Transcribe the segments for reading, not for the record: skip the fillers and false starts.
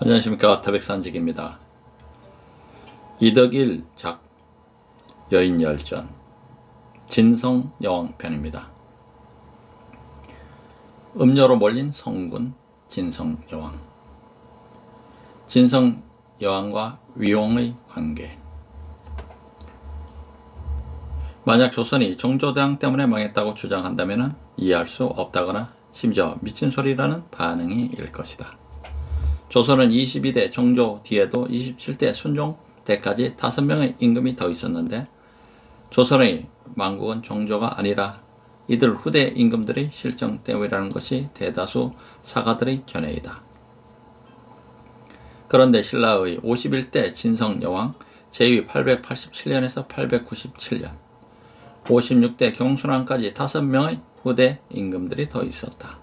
안녕하십니까. 태백산직입니다. 이덕일 작 여인열전 진성여왕편입니다. 음녀로 몰린 성군 진성여왕. 진성여왕과 위용의 관계. 만약 조선이 정조대왕 때문에 망했다고 주장한다면 이해할 수 없다거나 심지어 미친 소리라는 반응이 일 것이다. 조선은 22대 정조 뒤에도 27대 순종 때까지 5명의 임금이 더 있었는데 조선의 망국은 정조가 아니라 이들 후대 임금들의 실정 때문이라는 것이 대다수 사가들의 견해이다. 그런데 신라의 51대 진성여왕 제위 887년에서 897년, 56대 경순왕까지 5명의 후대 임금들이 더 있었다.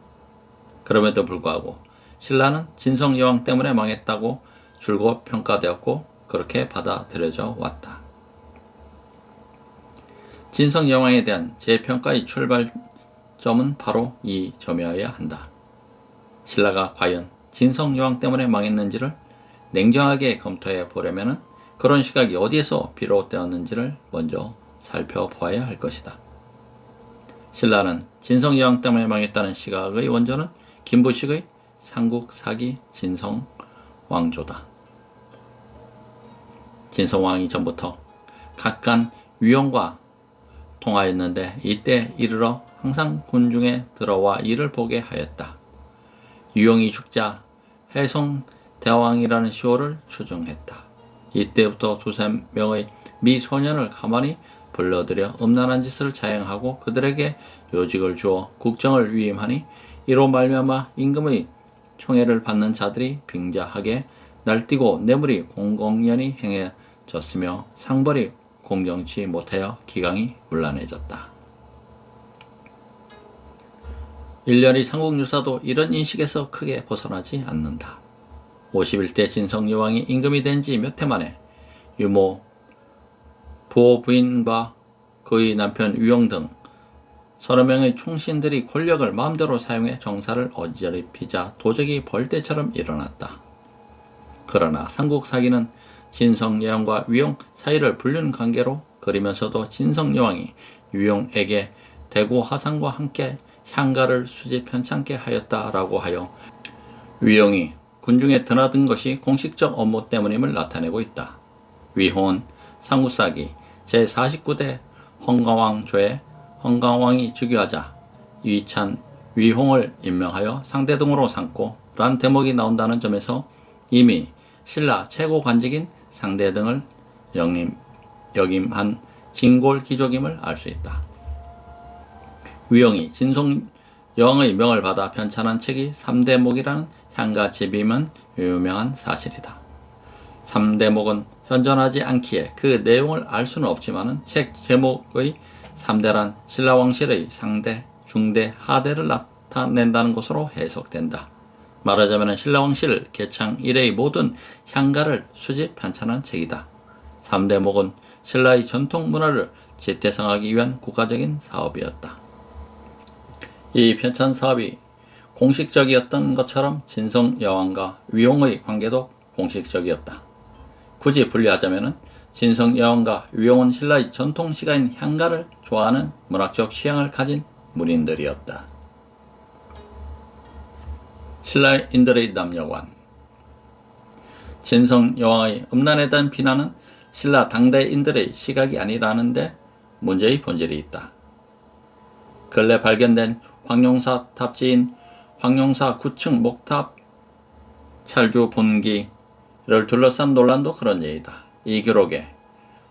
그럼에도 불구하고 신라는 진성여왕 때문에 망했다고 줄곧 평가되었고 그렇게 받아들여져 왔다. 진성여왕에 대한 재평가의 출발점은 바로 이 점이어야 한다. 신라가 과연 진성여왕 때문에 망했는지를 냉정하게 검토해 보려면 그런 시각이 어디에서 비롯되었는지를 먼저 살펴보아야 할 것이다. 신라는 진성여왕 때문에 망했다는 시각의 원조는 김부식의 삼국사기 진성왕조다. 진성왕이 전부터 각간 위용과 통하였는데 이때 이르러 항상 군중에 들어와 이를 보게 하였다. 위용이 죽자 해성대왕이라는 시호를 추정했다. 이때부터 2~3명의 미소년을 가만히 불러들여 음란한 짓을 자행하고 그들에게 요직을 주어 국정을 위임하니 이로 말미암아 임금의 총애를 받는 자들이 빙자하게 날뛰고 뇌물이 공공연히 행해졌으며 상벌이 공정치 못하여 기강이 문란해졌다. 일련의 삼국유사도 이런 인식에서 크게 벗어나지 않는다. 51대 진성여왕이 임금이 된 지 몇 해 만에 유모, 부호 부인과 그의 남편 위용 등 서너 명의 총신들이 권력을 마음대로 사용해 정사를 어지럽히자 도적이 벌떼처럼 일어났다. 그러나 삼국사기는 진성여왕과 위용 사이를 불륜 관계로 그리면서도 진성여왕이 위용에게 대구 화상과 함께 향가를 수집 편찮게 하였다라고 하여 위용이 군중에 드나든 것이 공식적 업무 때문임을 나타내고 있다. 위홍은 삼국사기 제49대 헝가왕조에 헝가왕이 즉위하자 위찬, 위홍을 임명하여 상대등으로 삼고 란 대목이 나온다는 점에서 이미 신라 최고 관직인 상대등을 역임한 진골 귀족임을 알 수 있다. 위홍이 진성여왕의 명을 받아 편찬한 책이 3대목이라는 향가집임은 유명한 사실이다. 3대목은 현존하지 않기에 그 내용을 알 수는 없지만 책 제목의 3대란 신라왕실의 상대, 중대, 하대를 나타낸다는 것으로 해석된다. 말하자면 신라왕실 개창 이래의 모든 향가를 수집 편찬한 책이다. 3대목은 신라의 전통 문화를 집대성하기 위한 국가적인 사업이었다. 이 편찬 사업이 공식적이었던 것처럼 진성여왕과 위용의 관계도 공식적이었다. 굳이 분리하자면 진성여왕과 위용은 신라의 전통 시가인 향가를 좋아하는 문학적 취향을 가진 문인들이었다. 신라인들의 남녀관. 진성여왕의 음란에 대한 비난은 신라 당대인들의 시각이 아니라는데 문제의 본질이 있다. 근래 발견된 황룡사 탑지인 황룡사 9층 목탑 찰주 본기를 둘러싼 논란도 그런 예이다. 이 기록에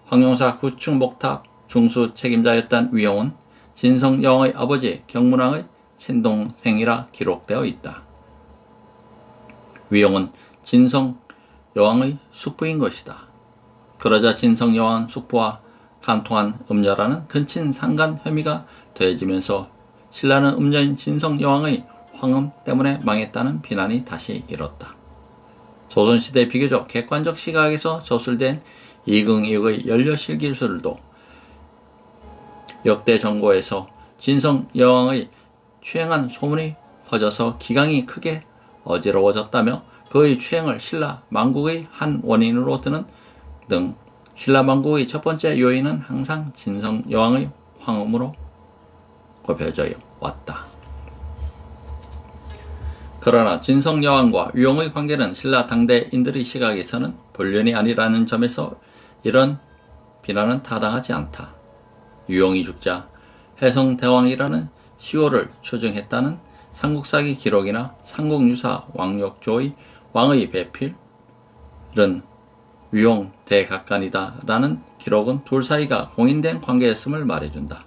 황룡사 9층 목탑 중수 책임자였던 위용은 진성여왕의 아버지 경문왕의 친동생이라 기록되어 있다. 위용은 진성여왕의 숙부인 것이다. 그러자 진성여왕 숙부와 간통한 음녀라는 근친상간 혐의가 더해지면서 신라는 음녀인 진성여왕의 황음 때문에 망했다는 비난이 다시 일었다. 조선시대 비교적 객관적 시각에서 저술된 이긍이의 연려실기술도 역대 정고에서 진성여왕의 추행한 소문이 퍼져서 기강이 크게 어지러워졌다며 그의 추행을 신라 망국의 한 원인으로 드는 등 신라 망국의 첫 번째 요인은 항상 진성 여왕의 황음으로 꼽혀져 왔다. 그러나 진성 여왕과 유용의 관계는 신라 당대인들의 시각에서는 불륜이 아니라는 점에서 이런 비난은 타당하지 않다. 유용이 죽자 해성대왕이라는 시호를 추증했다는 삼국사기 기록이나 삼국유사 왕욕조의 왕의 배필은 유용 대각간이다라는 기록은 둘 사이가 공인된 관계였음을 말해준다.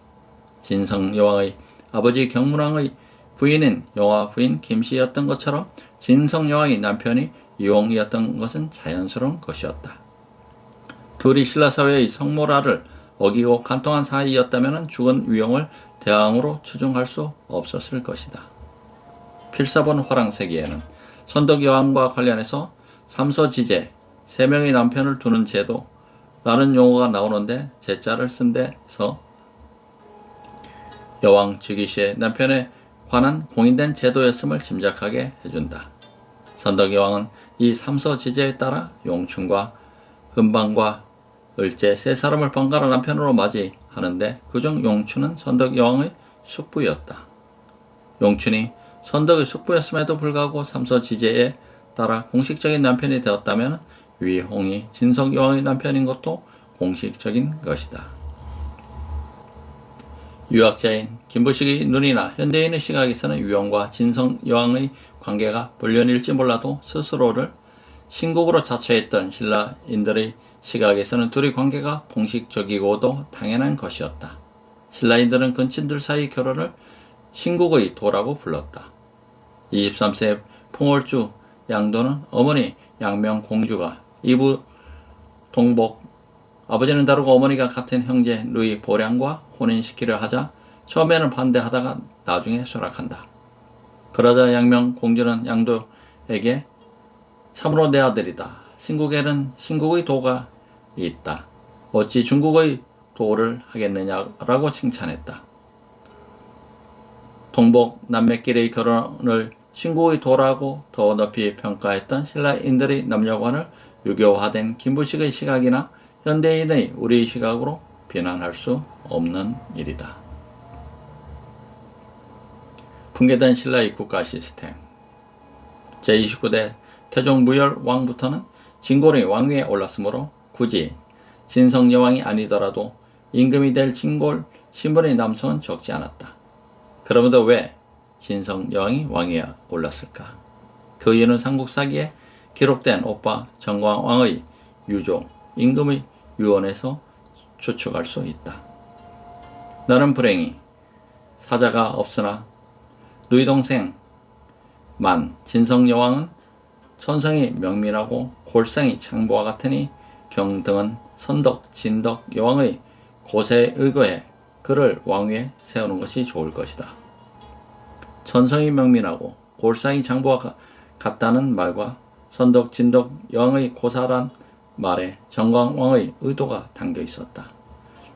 진성 여왕의 아버지 경문왕의 부인인 여와 부인 김씨였던 것처럼 진성 여왕의 남편이 유용이었던 것은 자연스러운 것이었다. 둘이 신라 사회의 성모라를 어기고 간통한 사이였다면 죽은 유용을 대왕으로 추정할 수 없었을 것이다. 필사본 화랑세기에는 선덕 여왕과 관련해서 삼서지제 3명의 남편을 두는 제도라는 용어가 나오는데 제자를 쓴 데서 여왕 즉위시의 남편에 관한 공인된 제도였음을 짐작하게 해준다. 선덕 여왕은 이 삼서지제에 따라 용춘과 은방과 을제 3사람을 번갈아 남편으로 맞이하는데 그중 용춘은 선덕 여왕의 숙부였다. 용춘이 선덕의 숙부였음에도 불구하고 삼서지제에 따라 공식적인 남편이 되었다면 위홍이 진성 여왕의 남편인 것도 공식적인 것이다. 유학자인 김부식의 눈이나 현대인의 시각에서는 유용과 진성 여왕의 관계가 불륜일지 몰라도 스스로를 신국으로 자처했던 신라인들의 시각에서는 둘의 관계가 공식적이고도 당연한 것이었다. 신라인들은 근친들 사이 결혼을 신국의 도라고 불렀다. 23세 풍월주 양도는 어머니 양명 공주가 이부 동복, 아버지는 다르고 어머니가 같은 형제 누이 보량과 혼인시키려 하자 처음에는 반대하다가 나중에 수락한다. 그러자 양명 공주는 양도에게 참으로 내 아들이다. 신국에는 신국의 도가 있다. 어찌 중국의 도를 하겠느냐라고 칭찬했다. 동복 남매끼리의 결혼을 신국의 도라고 더 높이 평가했던 신라인들의 남녀관을 유교화된 김부식의 시각이나 현대인의 우리의 시각으로 비난할 수 없는 일이다. 붕괴된 신라의 국가 시스템. 제29대 태종 무열 왕부터는 진골이 왕위에 올랐으므로 굳이 진성 여왕이 아니더라도 임금이 될 진골 신분의 남성은 적지 않았다. 그럼에도 왜 진성 여왕이 왕위에 올랐을까? 그 이유는 삼국사기에 기록된 오빠 정광왕의 유조, 임금의 유언에서 추측할 수 있다. 나는 불행히 사자가 없으나 누이 동생 만 진성 여왕은 천성이 명민하고 골상이 창부와 같으니 경등은 선덕, 진덕 여왕의 고세에 의거해 그를 왕위에 세우는 것이 좋을 것이다. 천성이 명민하고 골상이 장부와 같다는 말과 선덕, 진덕 여왕의 고사란 말에 정광왕의 의도가 담겨 있었다.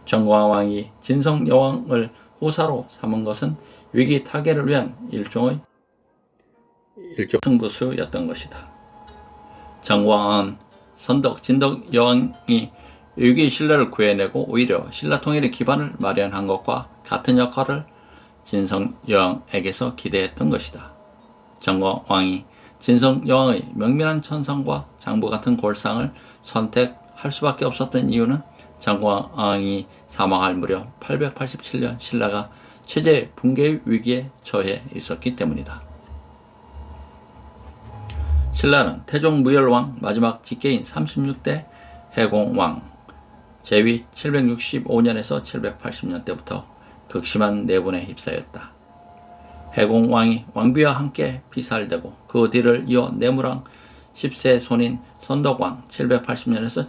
정광왕이 진성 여왕을 후사로 삼은 것은 위기 타개를 위한 일종 승부수였던 것이다. 정광왕은 선덕, 진덕 여왕이 위기 신라를 구해내고 오히려 신라 통일의 기반을 마련한 것과 같은 역할을 진성 여왕에게서 기대했던 것이다. 정광왕이 진성 여왕의 명민한 천성과 장부 같은 골상을 선택할 수밖에 없었던 이유는 정광왕이 사망할 무렵 887년 신라가 체제 붕괴의 위기에 처해 있었기 때문이다. 신라는 태종 무열왕 마지막 직계인 36대 해공왕 제위 765년에서 780년 때부터 극심한 내분에 휩싸였다. 해공왕이 왕비와 함께 피살되고 그 뒤를 이어 내무랑 10세 손인 선덕왕 780년에서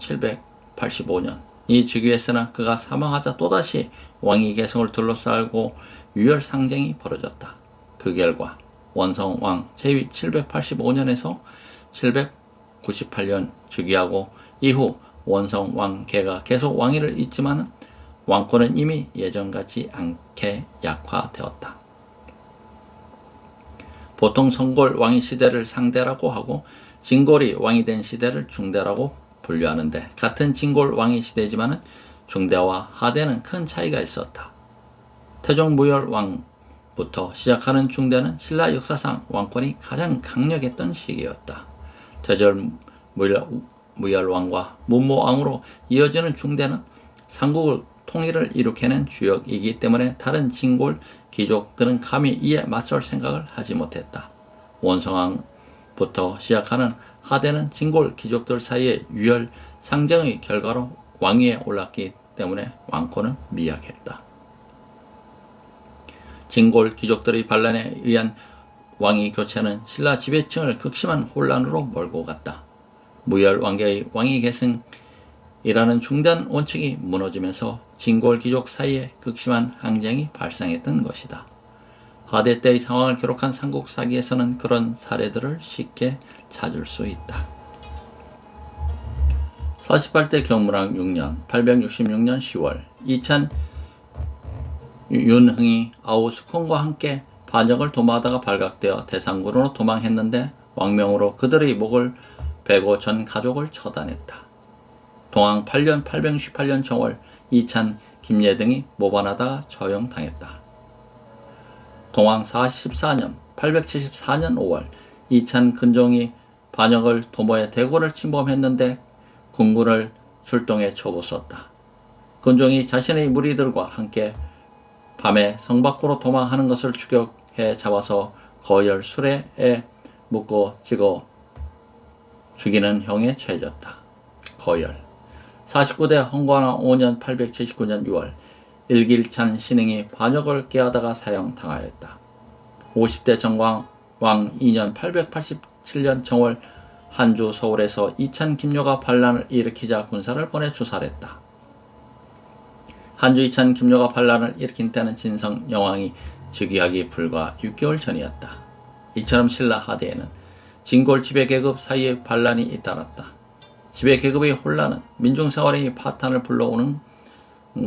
785년이 즉위했으나 그가 사망하자 또다시 왕위 계승을 둘러싸고 유혈상쟁이 벌어졌다. 그 결과 원성왕 제위 785년에서 798년 즉위하고 이후 원성왕계가 계속 왕위를 잇지만 왕권은 이미 예전 같지 않게 약화되었다. 보통 성골 왕이 시대를 상대라고 하고 진골이 왕이 된 시대를 중대라고 분류하는데 같은 진골 왕이 시대지만은 중대와 하대는 큰 차이가 있었다. 태종 무열 왕부터 시작하는 중대는 신라 역사상 왕권이 가장 강력했던 시기였다. 태종 무열 왕과 문무 왕으로 이어지는 중대는 삼국을 통일을 일으켜낸 주역이기 때문에 다른 진골 귀족들은 감히 이에 맞설 생각을 하지 못했다. 원성왕부터 시작하는 하대는 진골 귀족들 사이의 유혈 상정의 결과로 왕위에 올랐기 때문에 왕권은 미약했다. 진골 귀족들의 반란에 의한 왕위 교체는 신라 지배층을 극심한 혼란으로 몰고 갔다. 무열 왕계의 왕위 계승이라는 중대한 원칙이 무너지면서 진골 귀족 사이에 극심한 항쟁이 발생했던 것이다. 하대 때의 상황을 기록한 삼국사기에서는 그런 사례들을 쉽게 찾을 수 있다. 48대 경무랑 6년 866년 10월 이찬 윤흥이 아우 수콘과 함께 반역을 도모하다가 발각되어 대상군으로 도망했는데 왕명으로 그들의 목을 베고 전 가족을 처단했다. 동왕 8년 868년 정월 이찬, 김예 등이 모반하다가 처형당했다. 동왕 44년 874년 5월 이찬 근종이 반역을 도모해 대고를 침범했는데 군군을 출동해 초보썼다. 근종이 자신의 무리들과 함께 밤에 성 밖으로 도망하는 것을 추격해 잡아서 거열 수레에 묶고 찍어 죽이는 형에 처해졌다. 거열 49대 헌관왕 5년 879년 6월 일길찬 신흥이 반역을 깨하다가 사형당하였다. 50대 정광 왕 2년 887년 정월 한주 서울에서 이찬 김요가 반란을 일으키자 군사를 보내 주살했다. 한주 이찬 김요가 반란을 일으킨 때는 진성 여왕이 즉위하기 불과 6개월 전이었다. 이처럼 신라 하대에는 진골 지배계급 사이에 반란이 잇따랐다. 지배계급의 혼란은 민중생활의 파탄을 불러오는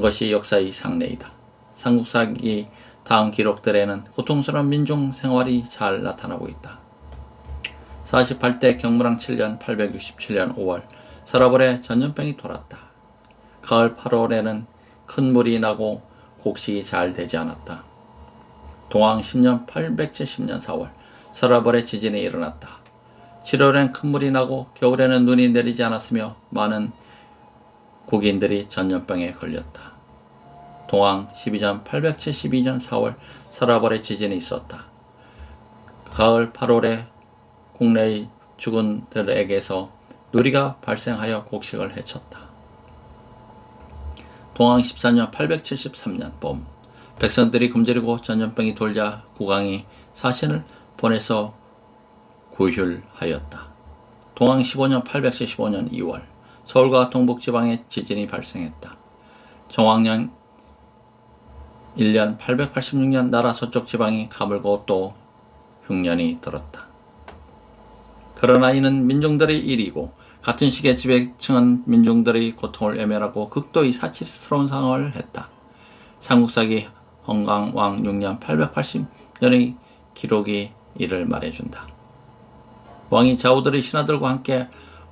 것이 역사의 상례이다. 삼국사기 다음 기록들에는 고통스러운 민중생활이 잘 나타나고 있다. 48대 경무랑 7년 867년 5월 서라벌에 전염병이 돌았다. 가을 8월에는 큰 물이 나고 곡식이 잘 되지 않았다. 동왕 10년 870년 4월 서라벌에 지진이 일어났다. 7월엔 큰 물이 나고 겨울에는 눈이 내리지 않았으며 많은 국인들이 전염병에 걸렸다. 동왕 12년 872년 4월 서라벌에 지진이 있었다. 가을 8월에 국내의 주군들에게서 누리가 발생하여 곡식을 해쳤다. 동왕 14년 873년 봄 백성들이 굶주리고 전염병이 돌자 국왕이 사신을 보내서 구휼하였다. 동왕 15년 875년 2월 서울과 동북지방에 지진이 발생했다. 정왕년 1년 886년 나라 서쪽 지방이 가물고 또 흉년이 들었다. 그러나 이는 민중들의 일이고 같은 시기에 지배층은 민중들의 고통을 외면하고 극도의 사치스러운 상황을 했다. 삼국사기 헌강왕 6년 880년의 기록이 이를 말해준다. 왕이 좌우들의 신하들과 함께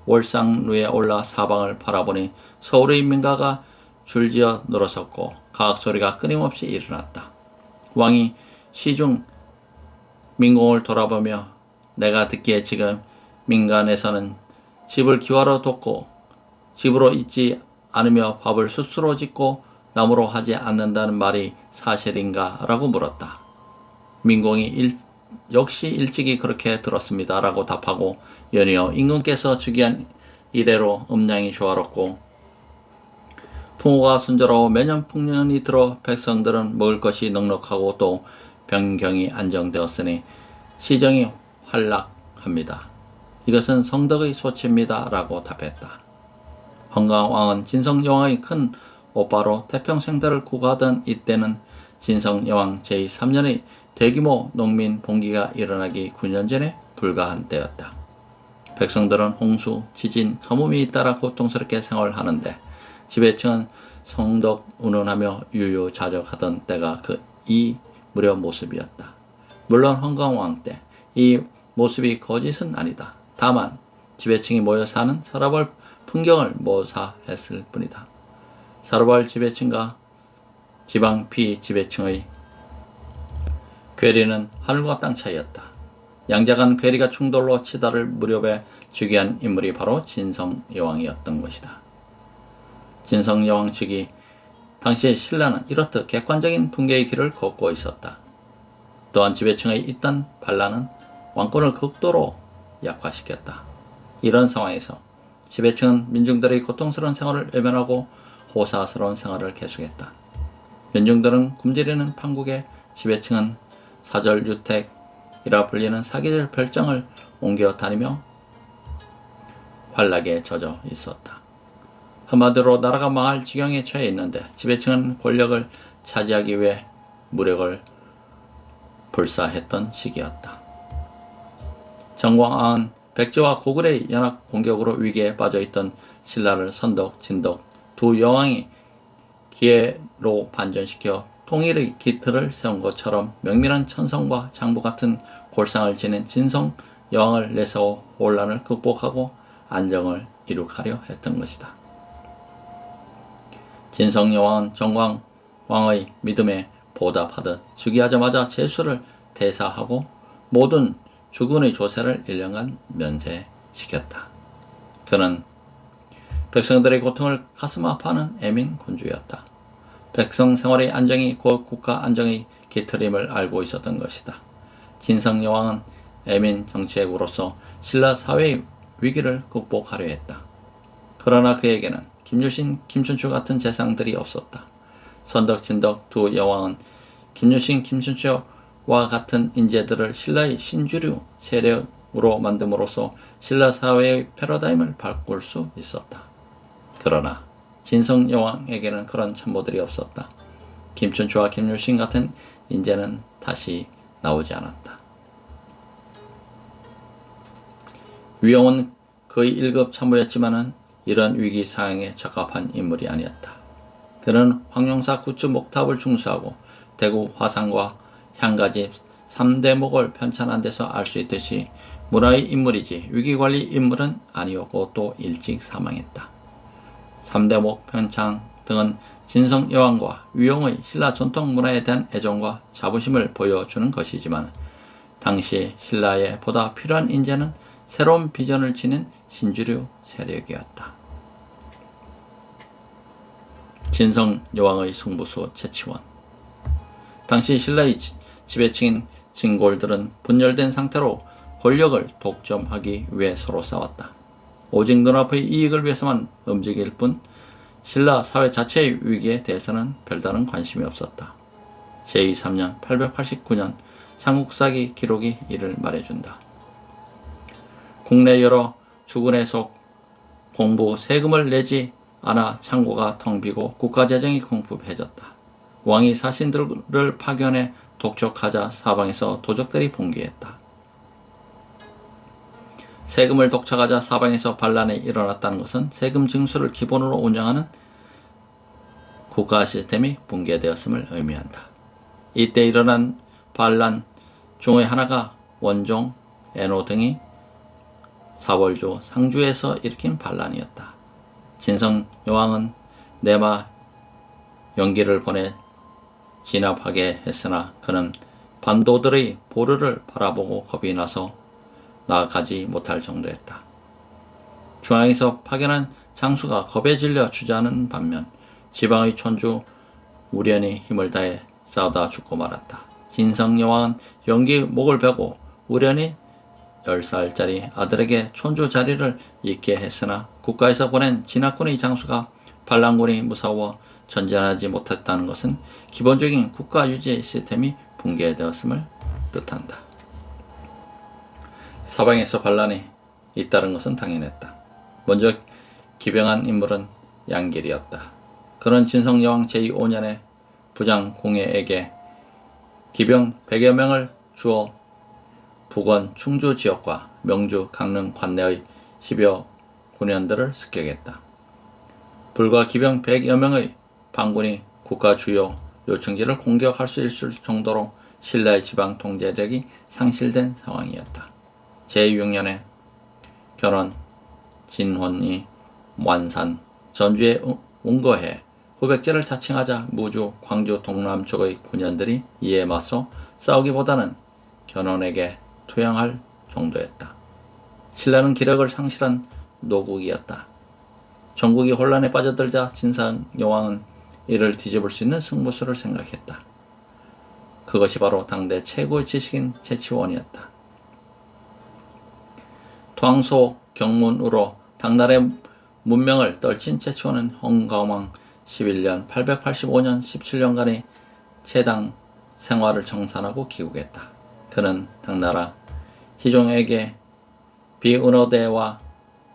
월상루에 올라 사방을 바라보니 서울의 민가가 줄지어 늘어섰고 가악소리가 끊임없이 일어났다. 왕이 시중 민공을 돌아보며 내가 듣기에 지금 민간에서는 집을 기와로 돕고 집으로 있지 않으며 밥을 숯으로 짓고 나무로 하지 않는다는 말이 사실인가? 라고 물었다. 민공이 역시 일찍이 그렇게 들었습니다. 라고 답하고 연이어 임금께서 즉위한 이래로 음양이 조화롭고 풍호가 순조로워 매년 풍년이 들어 백성들은 먹을 것이 넉넉하고 또 병경이 안정되었으니 시정이 활락합니다. 이것은 성덕의 소치입니다. 라고 답했다. 헌강왕은 진성여왕의 큰 오빠로 태평생대를 구가하던 이때는 진성여왕 제3년의 대규모 농민 봉기가 일어나기 9년 전에 불과한 때였다. 백성들은 홍수, 지진, 가뭄이 잇따라 고통스럽게 생활하는데 지배층은 성덕 운운하며 유유자적하던 때가 이 무렵 모습이었다. 물론 헌강왕 때 이 모습이 거짓은 아니다. 다만 지배층이 모여 사는 서라벌 풍경을 모사했을 뿐이다. 서라벌 지배층과 지방 피지배층의 괴리는 하늘과 땅 차이였다. 양자간 괴리가 충돌로 치달을 무렵에 즉위한 인물이 바로 진성여왕이었던 것이다. 진성여왕 측이 당시 신라는 이렇듯 객관적인 붕괴의 길을 걷고 있었다. 또한 지배층의 있던 반란은 왕권을 극도로 약화시켰다. 이런 상황에서 지배층은 민중들의 고통스러운 생활을 외면하고 호사스러운 생활을 계속했다. 민중들은 굶주리는 판국에 지배층은 사절유택이라 불리는 사계절 별장을 옮겨 다니며 환락에 젖어 있었다. 한마디로 나라가 망할 지경에 처해 있는데 지배층은 권력을 차지하기 위해 무력을 불사했던 시기였다. 정광왕은 백제와 고구려의 연합 공격으로 위기에 빠져있던 신라를 선덕, 진덕 두 여왕이 기회로 반전시켜 통일의 기틀을 세운 것처럼 명밀한 천성과 장부 같은 골상을 지닌 진성 여왕을 내세워 혼란을 극복하고 안정을 이룩하려 했던 것이다. 진성 여왕은 정광왕의 믿음에 보답하듯 즉위하자마자 제수를 대사하고 모든 주군의 조세를 1년간 면세시켰다. 그는 백성들의 고통을 가슴 아파하는 애민 군주였다. 백성 생활의 안정이 곧 국가 안정의 기틀임을 알고 있었던 것이다. 진성 여왕은 애민 정치액으로서 신라 사회의 위기를 극복하려 했다. 그러나 그에게는 김유신, 김춘추 같은 재상들이 없었다. 선덕, 진덕 두 여왕은 김유신, 김춘추와 같은 인재들을 신라의 신주류 세력으로 만듦으로써 신라 사회의 패러다임을 바꿀 수 있었다. 그러나 진성 여왕에게는 그런 참모들이 없었다. 김춘추와 김유신 같은 인재는 다시 나오지 않았다. 위용은 거의 1급 참모였지만은 이런 위기 상황에 적합한 인물이 아니었다. 그는 황룡사 구추 목탑을 중수하고 대구 화상과 향가집 3대목을 편찬한 데서 알 수 있듯이 문화의 인물이지 위기관리 인물은 아니었고 또 일찍 사망했다. 3대목 편찬 등은 진성 여왕과 위용의 신라 전통 문화에 대한 애정과 자부심을 보여주는 것이지만 당시 신라에 보다 필요한 인재는 새로운 비전을 지닌 신주류 세력이었다. 진성 여왕의 승부수 채치원. 당시 신라의 지배층인 진골들은 분열된 상태로 권력을 독점하기 위해 서로 싸웠다. 오직 눈앞의 이익을 위해서만 움직일 뿐 신라 사회 자체의 위기에 대해서는 별다른 관심이 없었다. 제23년 889년 삼국사기 기록이 이를 말해준다. 국내 여러 주군에 속 공부 세금을 내지 않아 창고가 텅 비고 국가재정이 궁핍해졌다. 왕이 사신들을 파견해 독촉하자 사방에서 도적들이 봉기했다. 세금을 독촉하자 사방에서 반란이 일어났다는 것은 세금 징수를 기본으로 운영하는 국가 시스템이 붕괴되었음을 의미한다. 이때 일어난 반란 중의 하나가 원종, 애노 등이 사월주, 상주에서 일으킨 반란이었다. 진성 여왕은 내마 연기를 보내 진압하게 했으나 그는 반도들의 보루를 바라보고 겁이 나서 나아가지 못할 정도였다. 중앙에서 파견한 장수가 겁에 질려 주저하는 반면 지방의 촌주 우련이 힘을 다해 싸우다 죽고 말았다. 진성 여왕은 연기 목을 베고 우련이 10살짜리 아들에게 촌주 자리를 잇게 했으나 국가에서 보낸 진압군의 장수가 반란군이 무서워 전전하지 못했다는 것은 기본적인 국가 유지 시스템이 붕괴되었음을 뜻한다. 사방에서 반란이 잇따른 것은 당연했다. 먼저 기병한 인물은 양길이었다. 그는 진성여왕 제5년에 부장 공예에게 기병 100여 명을 주어 북원 충주 지역과 명주 강릉 관내의 10여 군현들을 습격했다. 불과 기병 100여 명의 반군이 국가 주요 요충지를 공격할 수 있을 정도로 신라의 지방 통제력이 상실된 상황이었다. 제6년에 결혼, 진혼이 완산, 전주에 운거해 후백제를 자칭하자 무주, 광주 동남쪽의 군현들이 이에 맞서 싸우기보다는 견훤에게 투영할 정도였다. 신라는 기력을 상실한 노국이었다. 전국이 혼란에 빠져들자 진성여왕은 이를 뒤집을 수 있는 승부수를 생각했다. 그것이 바로 당대 최고의 지식인 최치원이었다. 토항소 경문으로 당나라의 문명을 떨친 최치원은 홍가왕 11년 885년 17년간의 최당 생활을 청산하고 귀국했다. 그는 당나라 희종에게 비은어대와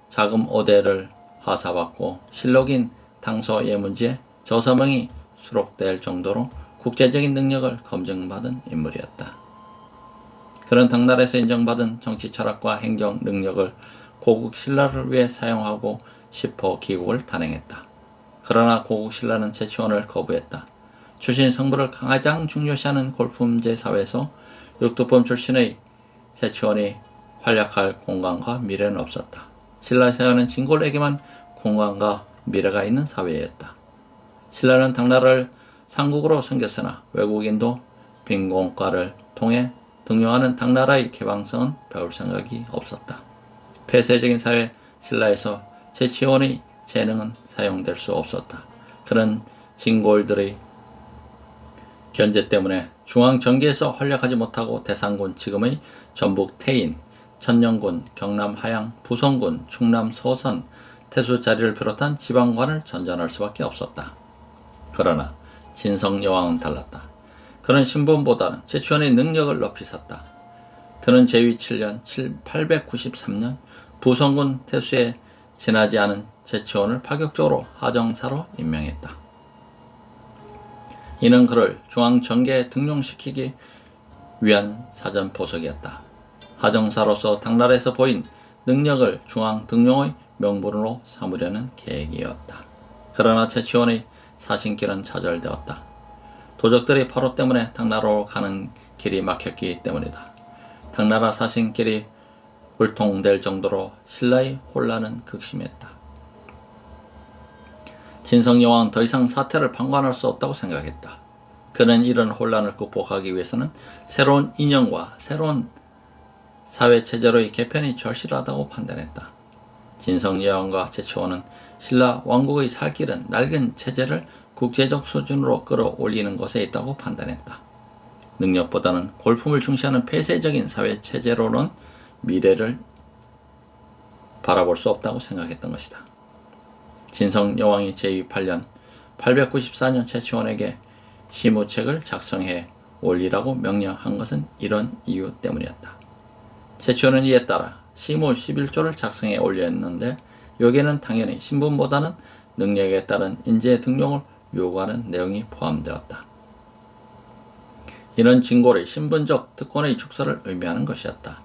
자금오대를 하사받고 실록인 당서 예문지에 저서명이 수록될 정도로 국제적인 능력을 검증받은 인물이었다. 그는 당나라에서 인정받은 정치 철학과 행정 능력을 고국 신라를 위해 사용하고 싶어 귀국을 단행했다. 그러나 고국 신라는 최치원을 거부했다. 출신 성부를 가장 중요시하는 골품제 사회에서 육두품 출신의 최치원이 활약할 공간과 미래는 없었다. 신라 사회는 진골에게만 공간과 미래가 있는 사회였다. 신라는 당나라를 상국으로 섬겼으나 외국인도 빈공과를 통해 등용하는 당나라의 개방성은 배울 생각이 없었다. 폐쇄적인 사회 신라에서 최치원의 재능은 사용될 수 없었다. 그는 진골들의 견제 때문에 중앙정계에서 활약하지 못하고 대상군 지금의 전북 태인, 천령군, 경남 하양, 부성군, 충남 서선, 태수 자리를 비롯한 지방관을 전전할 수밖에 없었다. 그러나 진성여왕은 달랐다. 그는 신분보다는 최치원의 능력을 높이 샀다. 그는 제위 7년 893년 부성군 태수에 지나지 않은 최치원을 파격적으로 하정사로 임명했다. 이는 그를 중앙정계에 등용시키기 위한 사전포석이었다. 하정사로서 당나라에서 보인 능력을 중앙 등용의 명분으로 삼으려는 계획이었다. 그러나 최치원의 사신길은 좌절되었다. 도적들이 포로 때문에 당나라로 가는 길이 막혔기 때문이다. 당나라 사신길이 불통될 정도로 신라의 혼란은 극심했다. 진성여왕은 더 이상 사태를 방관할 수 없다고 생각했다. 그는 이런 혼란을 극복하기 위해서는 새로운 인연과 새로운 사회체제로의 개편이 절실하다고 판단했다. 진성여왕과 최치원은 신라 왕국의 살 길은 낡은 체제를 국제적 수준으로 끌어올리는 것에 있다고 판단했다. 능력보다는 골품을 중시하는 폐쇄적인 사회체제로는 미래를 바라볼 수 없다고 생각했던 것이다. 진성여왕이 제8년 894년 최치원에게 시무책을 작성해 올리라고 명령한 것은 이런 이유 때문이었다. 최치원은 이에 따라 시무 11조를 작성해 올렸는데 여기에는 당연히 신분보다는 능력에 따른 인재 등용을 요구하는 내용이 포함되었다. 이는 진골의 신분적 특권의 축소를 의미하는 것이었다.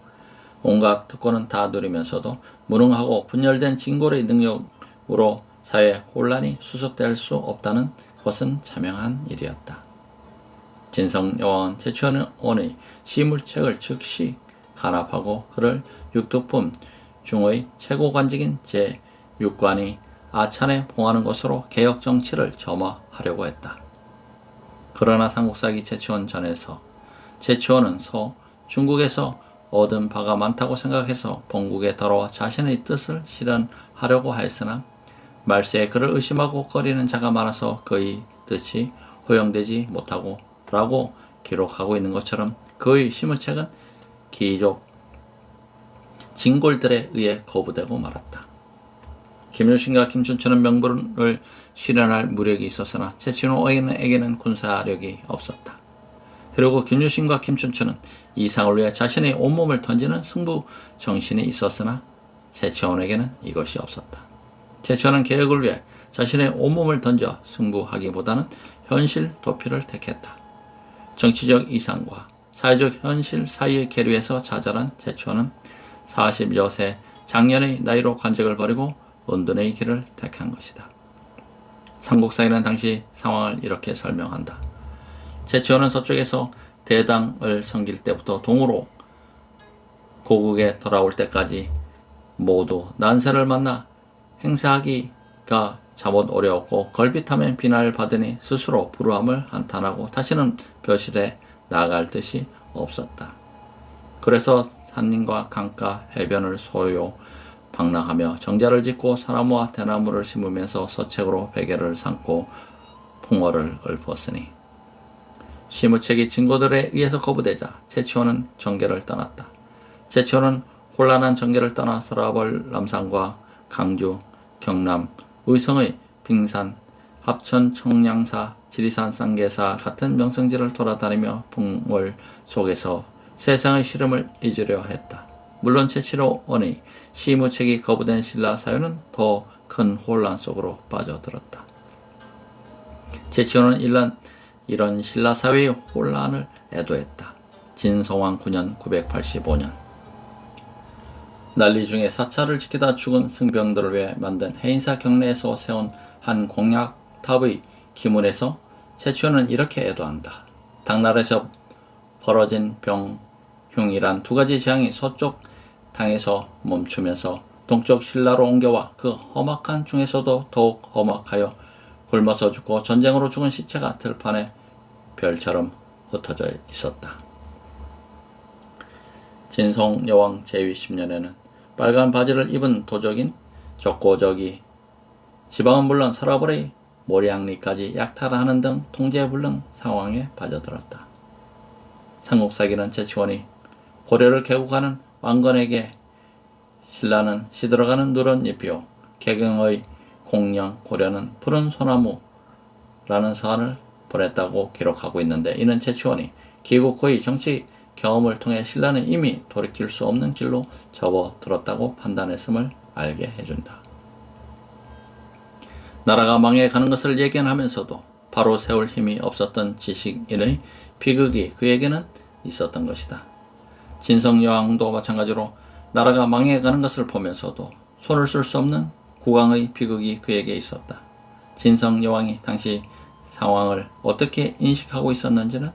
온갖 특권은 다 누리면서도 무능하고 분열된 진골의 능력으로 사회 혼란이 수습될 수 없다는 것은 자명한 일이었다. 진성여왕은 최치원의 시물책을 즉시 간합하고 그를 육두품 중의 최고관직인 제6관이 아찬에 봉하는 것으로 개혁 정치를 점화하려고 했다. 그러나 삼국사기 최치원 전에서 최치원은 중국에서 얻은 바가 많다고 생각해서 본국에 돌아와 자신의 뜻을 실현하려고 하였으나 말세에 그를 의심하고 꺼리는 자가 많아서 그의 뜻이 허용되지 못하고 라고 기록하고 있는 것처럼 그의 시무책은 기족 진골들에 의해 거부되고 말았다. 김유신과 김춘천은 명분을 실현할 무력이 있었으나 최치원에게는 군사력이 없었다. 그리고 김유신과 김춘천은 이상을 위해 자신의 온몸을 던지는 승부 정신이 있었으나 최치원에게는 이것이 없었다. 최치원은 계획을 위해 자신의 온몸을 던져 승부하기보다는 현실 도피를 택했다. 정치적 이상과 사회적 현실 사이의 계류에서 자잘한 최치원은 40여 세 장년의 나이로 관직을 버리고 런던의 길을 택한 것이다. 삼국사에는 당시 상황을 이렇게 설명한다. 최치원은 서쪽에서 대당을 섬길 때부터 동으로 고국에 돌아올 때까지 모두 난세를 만나 행세하기가 잠옷 어려웠고 걸핏하면 비난을 받으니 스스로 불우함을 한탄하고 다시는 벼실에 나갈 뜻이 없었다. 그래서 산림과 강가 해변을 소요 방랑하며 정자를 짓고 사나무와 대나무를 심으면서 서책으로 베개를 삼고 풍어를 읊었으니 시무책이 증거들에 의해서 거부되자 최치원은 정계를 떠났다. 최치원은 혼란한 정계를 떠나 서라벌 남산과 강주, 경남, 의성의 빙산, 합천, 청량사, 지리산, 쌍계사 같은 명성지를 돌아다니며 풍월 속에서 세상의 시름을 잊으려 했다. 물론 최치원의 시무책이 거부된 신라 사회는 더 큰 혼란 속으로 빠져들었다. 최치원은 이런 신라 사회의 혼란을 애도했다. 진성왕 9년 985년 난리 중에 사찰을 지키다 죽은 승병들을 위해 만든 해인사 경내에서 세운 한 공약탑의 기문에서 최치원은 이렇게 애도한다. 당나라에서 벌어진 병흉이란 두 가지 재앙이 서쪽 당에서 멈추면서 동쪽 신라로 옮겨와 그 험악한 중에서도 더욱 험악하여 굶어서 죽고 전쟁으로 죽은 시체가 들판에 별처럼 흩어져 있었다. 진성여왕 제위 10년에는 빨간 바지를 입은 도적인 적고적이 지방은 물론 서라벌의 모량리까지 약탈하는 등 통제불능 상황에 빠져들었다. 삼국사기는 최치원이 고려를 개국하는 왕건에게 신라는 시들어가는 누런 잎이요 개경의 공령 고려는 푸른 소나무라는 서한을 보냈다고 기록하고 있는데 이는 최치원이 귀국 후의 정치 경험을 통해 신라는 이미 돌이킬 수 없는 길로 접어들었다고 판단했음을 알게 해준다. 나라가 망해가는 것을 예견하면서도 바로 세울 힘이 없었던 지식인의 비극이 그에게는 있었던 것이다. 진성여왕도 마찬가지로 나라가 망해가는 것을 보면서도 손을 쓸 수 없는 국왕의 비극이 그에게 있었다. 진성여왕이 당시 상황을 어떻게 인식하고 있었는지는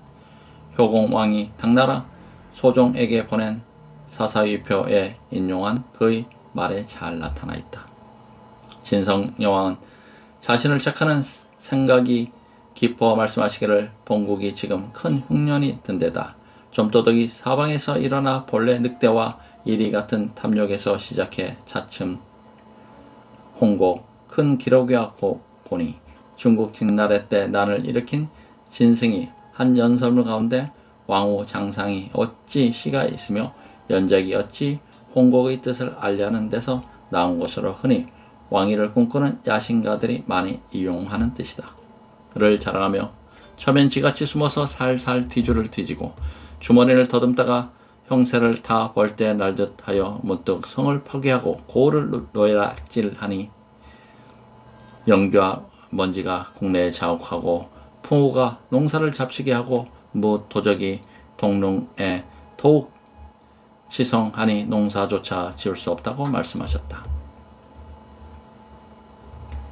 효공왕이 당나라 소종에게 보낸 사사위표에 인용한 그의 말에 잘 나타나 있다. 진성여왕은 자신을 책하는 생각이 깊어 말씀하시기를 본국이 지금 큰 흉년이 든 데다 좀도둑이 사방에서 일어나 본래 늑대와 이리 같은 탐욕에서 시작해 차츰 홍곡 큰 기록이와 고니 중국 진나래 때 난을 일으킨 진승이 한 연설문 가운데 왕후 장상이 어찌 시가 있으며 연작이 어찌 홍곡의 뜻을 알려는 데서 나온 것으로 흔히 왕위를 꿈꾸는 야신가들이 많이 이용하는 뜻이다. 를 자랑하며 처음엔 쥐같이 숨어서 살살 뒤줄을 뒤지고 주머니를 더듬다가 형세를 다 벌떼 날듯 하여 문득 성을 파괴하고 고을을 노략질하니 연기와 먼지가 국내에 자욱하고 풍우가 농사를 잡치게 하고 무도적이 동릉에 더욱 치성하니 농사조차 지을 수 없다고 말씀하셨다.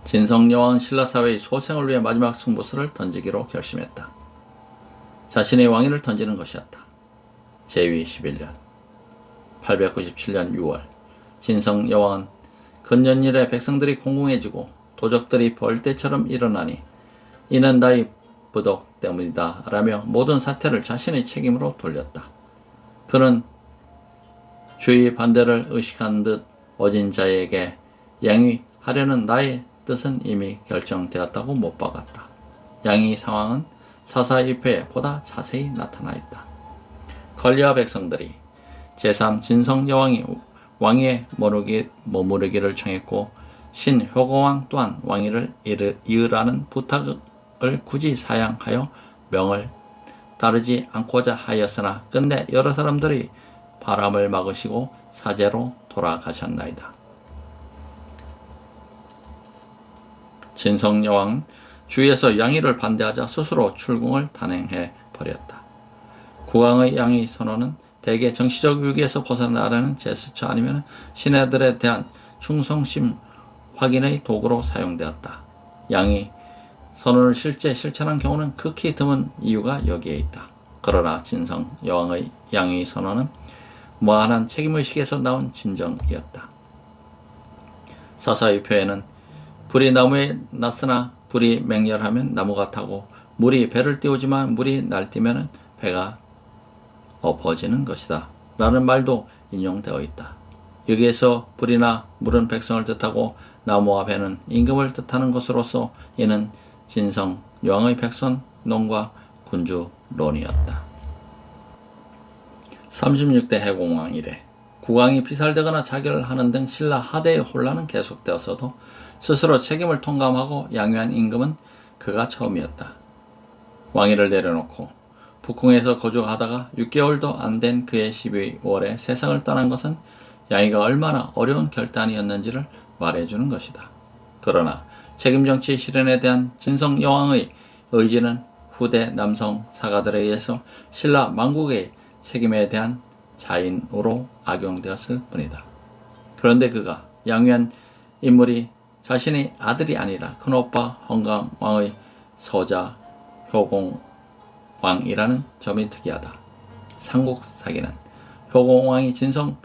진성여왕은 신라사회의 소생을 위해 마지막 승부수를 던지기로 결심했다. 자신의 왕위를 던지는 것이었다. 제위 11년 897년 6월 진성여왕은 근년일에 백성들이 공공해지고 도적들이 벌떼처럼 일어나니 이는 나의 부덕 때문이다 라며 모든 사태를 자신의 책임으로 돌렸다. 그는 주의 반대를 의식한 듯 어진 자에게 양위하려는 나의 뜻은 이미 결정되었다고 못 박았다. 양위 상황은 사사입회에 보다 자세히 나타나 있다. 관리와 백성들이 제3 진성여왕이 왕위에 머무르기를 청했고 신효공왕 또한 왕위를 이으라는 부탁을 굳이 사양하여 명을 따르지 않고자 하였으나 끝내 여러 사람들이 바람을 막으시고 사제로 돌아가셨나이다. 진성여왕은 주위에서 양위를 반대하자 스스로 출궁을 단행해 버렸다. 국왕의 양위 선언은 대개 정치적 위기에서 벗어나려는 제스처 아니면 신하들에 대한 충성심 확인의 도구로 사용되었다. 양위 선언을 실제 실천한 경우는 극히 드문 이유가 여기에 있다. 그러나 진성 여왕의 양위 선언은 무한한 책임의식에서 나온 진정이었다. 사사유표에는 불이 나무에 났으나 불이 맹렬하면 나무가 타고 물이 배를 띄우지만 물이 날뛰면 배가 엎어지는 것이다 라는 말도 인용되어 있다. 여기에서 불이나 물은 백성을 뜻하고 나무와 배는 임금을 뜻하는 것으로서 이는 진성 여왕의 백선론과 군주론이었다. 36대 해공왕 이래 국왕이 피살되거나 자결하는 등 신라 하대의 혼란은 계속되었어도 스스로 책임을 통감하고 양유한 임금은 그가 처음이었다. 왕위를 내려놓고 북궁에서 거주하다가 6개월도 안 된 그의 12월에 세상을 떠난 것은 양이가 얼마나 어려운 결단이었는지를 말해주는 것이다. 그러나 책임정치 실현에 대한 진성 여왕의 의지는 후대 남성 사가들에 의해서 신라 망국의 책임에 대한 자인으로 악용되었을 뿐이다. 그런데 그가 양유한 인물이 자신의 아들이 아니라 큰오빠 헌강왕의 서자 효공왕이라는 점이 특이하다. 삼국사기는 효공왕이 진성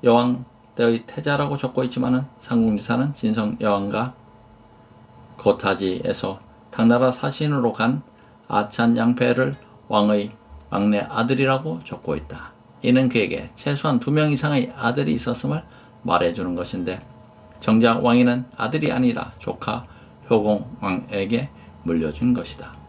여왕 때의 태자라고 적고 있지만은 삼국유사는 진성 여왕과 고타지에서 당나라 사신으로 간 아찬 양패를 왕의 막내 아들이라고 적고 있다. 이는 그에게 최소한 2명 이상의 아들이 있었음을 말해주는 것인데 정작 왕위는 아들이 아니라 조카 효공왕에게 물려준 것이다.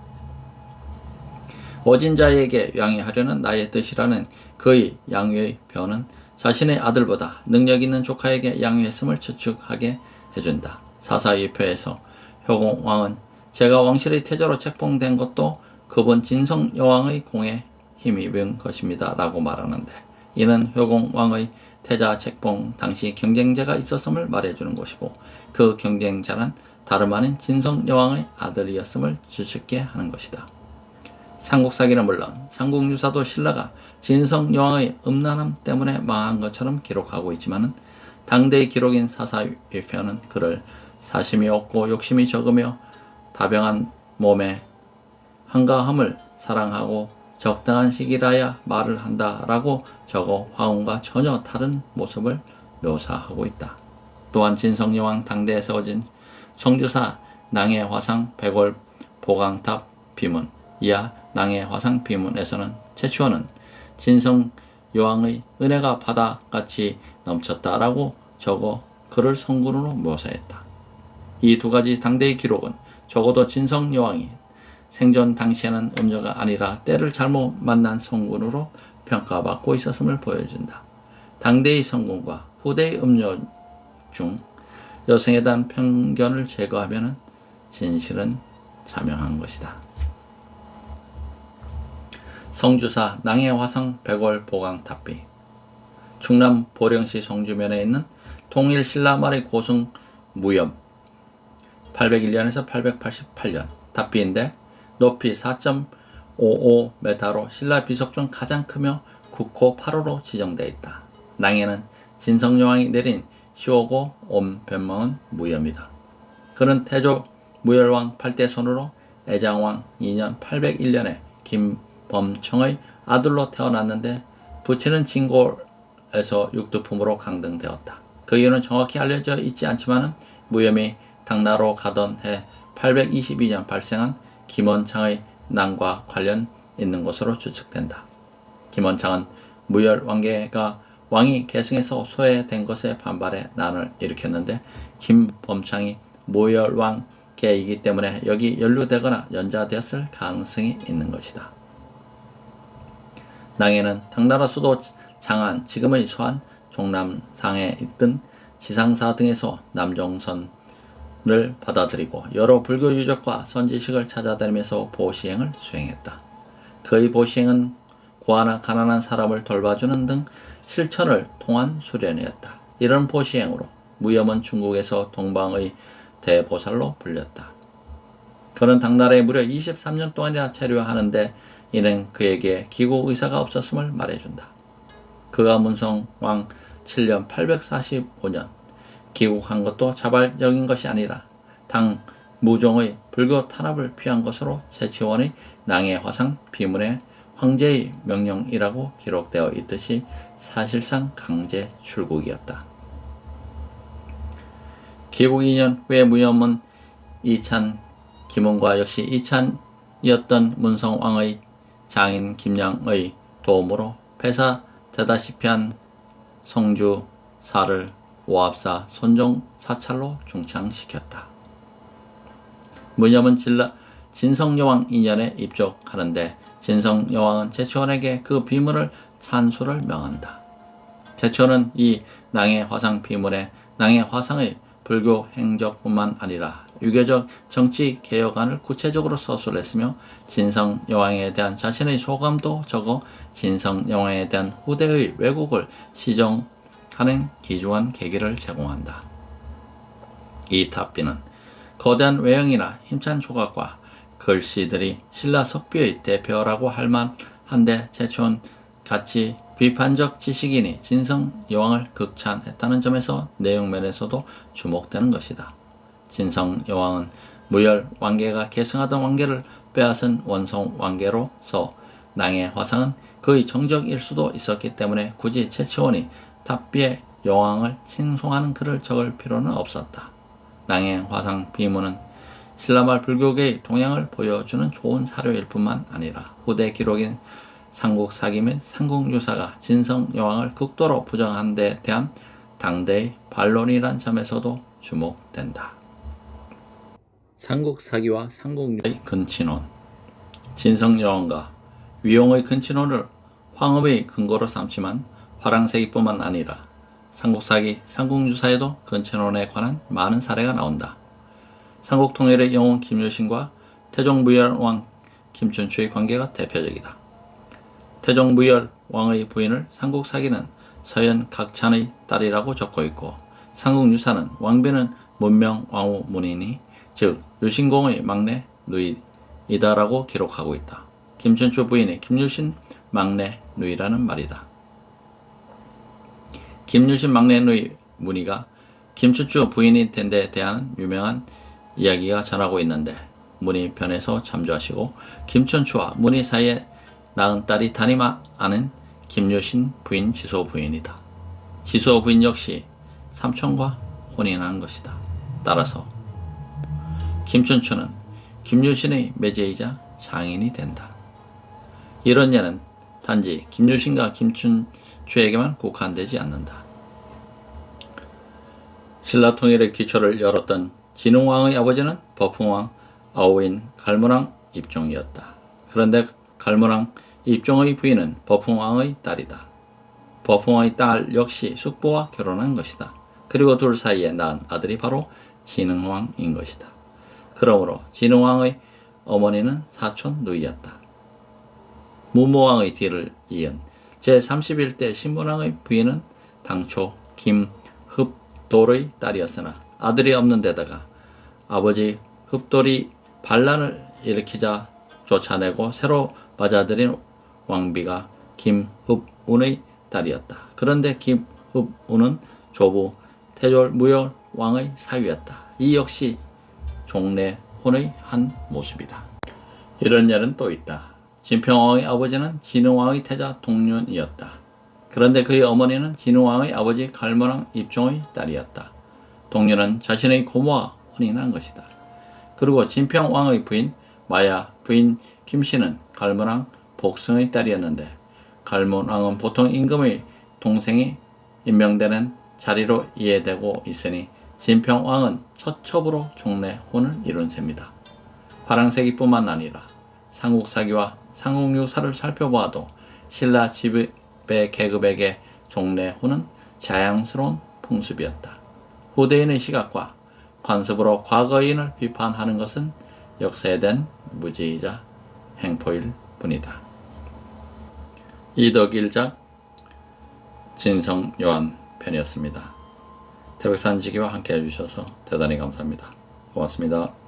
오진 자에게 양위하려는 나의 뜻이라는 그의 양위의 변은 자신의 아들보다 능력 있는 조카에게 양위했음을 추측하게 해준다. 사사유표에서 효공왕은 제가 왕실의 태자로 책봉된 것도 그분 진성 여왕의 공에 힘입은 것입니다 라고 말하는데 이는 효공왕의 태자 책봉 당시 경쟁자가 있었음을 말해주는 것이고 그 경쟁자는 다름 아닌 진성 여왕의 아들이었음을 추측게 하는 것이다. 삼국사기는 물론 삼국유사도 신라가 진성 여왕의 음란함 때문에 망한 것처럼 기록하고 있지만 당대의 기록인 사사유표는 그를 사심이 없고 욕심이 적으며 다병한 몸에 한가함을 사랑하고 적당한 시기라야 말을 한다라고 적어 화음과 전혀 다른 모습을 묘사하고 있다. 또한 진성여왕 당대에 세워진 성주사 낭의 화상 백월 보강탑 비문 이하 낭의 화상 비문에서는 최초는 진성여왕의 은혜가 바다같이 넘쳤다라고 적어 그를 성군으로 묘사했다. 이 두 가지 당대의 기록은 적어도 진성여왕이 생존 당시에는 음녀가 아니라 때를 잘못 만난 성군으로 평가받고 있었음을 보여준다. 당대의 성군과 후대의 음녀 중 여성에 대한 편견을 제거하면 진실은 자명한 것이다. 성주사 낭의 화성 백월 보강탑비 충남 보령시 성주면에 있는 통일 신라 말의 고승 무염 801년에서 888년 답비인데 높이 4.55m로 신라 비석 중 가장 크며 국호 8호로 지정되어 있다. 낭에는 진성여왕이 내린 15고 온 변명은 무염이다. 그는 태조 무열왕 8대 손으로 애장왕 2년 801년에 김범청의 아들로 태어났는데 부친은 진골에서 육두품으로 강등되었다. 그 이유는 정확히 알려져 있지 않지만 무염이 당나라로 가던 해 822년 발생한 김원창의 난과 관련 있는 것으로 추측된다. 김원창은 무열 왕계가 왕이 계승해서 소외된 것에 반발해 난을 일으켰는데 김범창이 무열 왕계이기 때문에 여기 연루되거나 연좌되었을 가능성이 있는 것이다. 낭에는 당나라 수도 장안, 지금의 소안, 종남상에 있던 지상사 등에서 남종선을 받아들이고 여러 불교 유적과 선지식을 찾아다니면서 보시행을 수행했다. 그의 보시행은 고아나 가난한 사람을 돌봐주는 등 실천을 통한 수련이었다. 이런 보시행으로 무염은 중국에서 동방의 대보살로 불렸다. 그는 당나라에 무려 23년 동안이나 체류하는데 이는 그에게 귀국 의사가 없었음을 말해준다. 그가 문성왕 7년 845년 귀국한 것도 자발적인 것이 아니라 당 무종의 불교 탄압을 피한 것으로 세치원의 낭의 화상 비문에 황제의 명령이라고 기록되어 있듯이 사실상 강제 출국이었다. 귀국 2년 후에 무염은 이찬 김원과 역시 이찬이었던 문성왕의 장인 김양의 도움으로 폐사되다시피 한 성주사를 오합사 손종 사찰로 중창시켰다. 무염은 진성여왕 2년에 입족하는데 진성여왕은 제치원에게 그 비문을 찬수를 명한다. 제치원은 이 낭해화상 비문에 낭해화상의 불교 행적뿐만 아니라 유교적 정치 개혁안을 구체적으로 서술했으며 진성여왕에 대한 자신의 소감도 적어 진성여왕에 대한 후대의 왜곡을 시정하는 귀중한 계기를 제공한다. 이 탑비는 거대한 외형이나 힘찬 조각과 글씨들이 신라 석비의 대표라고 할 만한데 제치원 같이 비판적 지식인이 진성여왕을 극찬했다는 점에서 내용면에서도 주목되는 것이다. 진성여왕은 무열 왕계가 계승하던 왕계를 빼앗은 원성 왕계로서 낭해화상은 그의 정적일 수도 있었기 때문에 굳이 제치원이 탑비의 여왕을 칭송하는 글을 적을 필요는 없었다. 낭해화상 비문은 신라말 불교계의 동향을 보여주는 좋은 사료일 뿐만 아니라 후대 기록인 삼국사기 및 삼국유사가 진성여왕을 극도로 부정한 데 대한 당대의 반론이란 점에서도 주목된다. 삼국사기와 삼국유사의 근친혼. 진성여왕과 위용의 근친혼을 황업의 근거로 삼지만 화랑세기뿐만 아니라 삼국사기, 삼국유사에도 근친혼에 관한 많은 사례가 나온다. 삼국통일의 영웅 김유신과 태종무열왕 김춘추의 관계가 대표적이다. 태종무열 왕의 부인을 삼국사기는 서현각찬의 딸이라고 적고 있고 삼국유사는 왕비는 문명왕후 문인이 즉 유신공의 막내 누이이다라고 기록하고 있다. 김춘추 부인이 김유신 막내 누이라는 말이다. 김유신 막내 누이 문희가 김춘추 부인이 된 데 대한 유명한 이야기가 전하고 있는데 문희 편에서 참조하시고 김춘추와 문희 사이에 낳은 딸이 다니마 아는 김유신 부인 지소 부인이다. 지소 부인 역시 삼촌과 혼인한 것이다. 따라서 김춘추는 김유신의 매제이자 장인이 된다. 이런 예는 단지 김유신과 김춘추에게만 국한되지 않는다. 신라 통일의 기초를 열었던 진흥왕의 아버지는 버풍왕 아우인 갈문왕 입종이었다. 그런데 갈문왕 입종의 부인은 버풍왕의 딸이다. 버풍왕의 딸 역시 숙부와 결혼한 것이다. 그리고 둘 사이에 낳은 아들이 바로 진흥왕인 것이다. 그러므로 진흥왕의 어머니는 사촌 누이였다. 무모왕의 뒤를 이은 제31대 신문왕의 부인은 당초 김흡돌의 딸이었으나 아들이 없는 데다가 아버지 흡돌이 반란을 일으키자 쫓아내고 새로 맞아들인 왕비가 김흡운의 딸이었다. 그런데 김흡운은 조부 태졸무열 왕의 사위였다. 이 역시 종래혼의 한 모습이다. 이런 예는 또 있다. 진평왕의 아버지는 진흥왕의 태자 동륜이었다. 그런데 그의 어머니는 진흥왕의 아버지 갈문왕 입종의 딸이었다. 동륜은 자신의 고모와 혼인한 것이다. 그리고 진평왕의 부인 마야 부인 김씨는 갈문왕 복승의 딸이었는데 갈문왕은 보통 임금의 동생이 임명되는 자리로 이해되고 있으니 진평왕은 처첩으로 종래혼을 이룬 셈이다. 화랑세기뿐만 아니라 삼국사기와 삼국유사를 살펴보아도 신라 지배 계급에게 종래혼은 자연스러운 풍습이었다. 후대인의 시각과 관습으로 과거인을 비판하는 것은 역사에 대한 무지이자 행포일 뿐이다. 이덕일작 진성여왕 편이었습니다. 태백산지기와 함께 해주셔서 대단히 감사합니다. 고맙습니다.